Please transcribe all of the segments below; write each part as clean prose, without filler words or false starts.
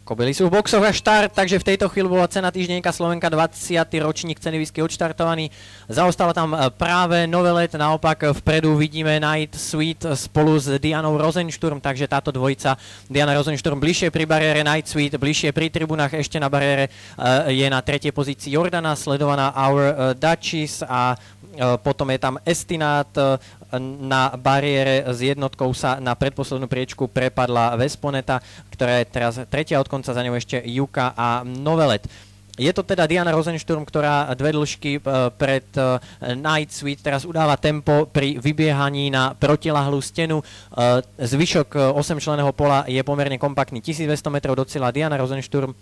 Kobily sú v boxoch a štart, takže v tejto chvíli bola cena týždenníka Slovenka 20. ročník ceny whisky odštartovaný. Zaostala tam práve Novelet, naopak vpredu vidíme Night Sweet spolu s Dianou Rosensturm, takže táto dvojica Diana Rosensturm bližšie pri bariére, Night Sweet bližšie pri tribunách, ešte na bariére je na tretej pozícii Jordana, sledovaná Our Duchess a potom je tam Estinát. Na bariére s jednotkou sa na predposlednú priečku prepadla Vesponeta, ktorá je teraz tretia od konca, za ňou ešte Juka a Novelet. Je to teda Diana Rosensturm, ktorá dve dĺžky pred Night Sweet teraz udáva tempo pri vybiehaní na protilahlú stenu. Zvyšok 8-členného pola je pomerne kompaktný, 1200 metrov do cieľa. Diana Rosensturm,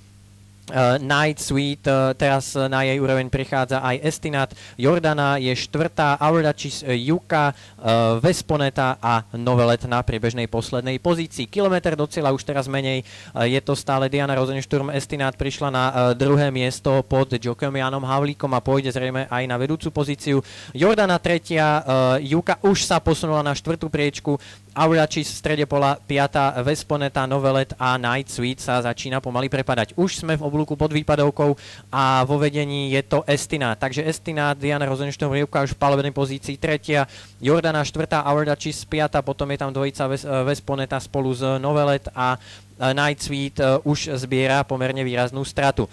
Night Sweet, teraz na jej úroveň prichádza aj Estinát, Jordana je štvrtá, Our Duchess, Juka, Vesponeta a Novelet na priebežnej poslednej pozícii. Kilometr do cieľa už teraz menej, je to stále Diana Rosensturm. Estinát prišla na druhé miesto pod Jockom Janom Havlíkom a pôjde zrejme aj na vedúcu pozíciu. Jordana tretia, Juka už sa posunula na štvrtú priečku, Our Duchess v strede pola piata, Vesponeta, Novelet a Night Sweet sa začína pomaly prepadať. Už sme v oblúku pod výpadovkou a vo vedení je to Estinát. Takže Estinát, Diana Rosensturm, Juka už v palebnej pozícii tretia, Jordana štvrtá, Our Duchess piata, potom je tam dvojica Vesponeta spolu s Novelet a Night Sweet už zbiera pomerne výraznú stratu.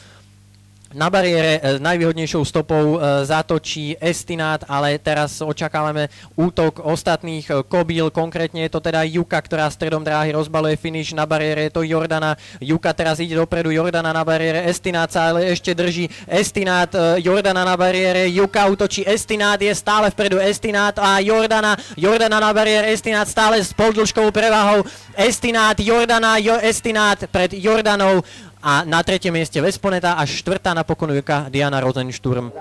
Na bariére najvýhodnejšou stopou zatočí Estinát, ale teraz očakávame útok ostatných kobíl, konkrétne je to teda Juka, ktorá stredom dráhy rozbaluje finish, na bariére je to Jordana, Juka teraz ide dopredu, Jordana na bariére, Estinát sa ale ešte drží, Estinát, Jordana na bariére, Juka útočí, Estinát je stále vpredu, Estinát a Jordana na bariére, Estinát stále s poldĺžkovou prevahou, Estinát, Jordana, Estinát pred Jordanou, a na tretie mieste Vesponeta a štvrtá napokon Juka, Diana Rosensturm.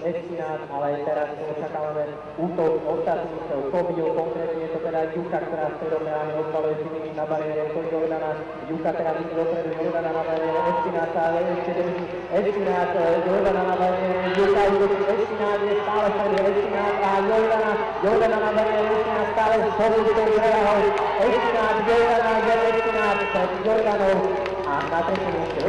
Estinát, ale teraz očakávame útok ostatných kobíl, konkrétne je to teda Juka, ktorá stredom ráne odbaluje finish na bariére, to Jordana, Juka teraz ide dopredu, Jordana na bariére, Estinát sa ale ešte drží, Estinát, Jordana na bariére, Juka útočí, Estinát je stále vpredu, Estinát a Jordana na bariére, Estinát stále s pohodlnou prevahou, Estinát, Jordana pred Jordanou. A na tretie mieste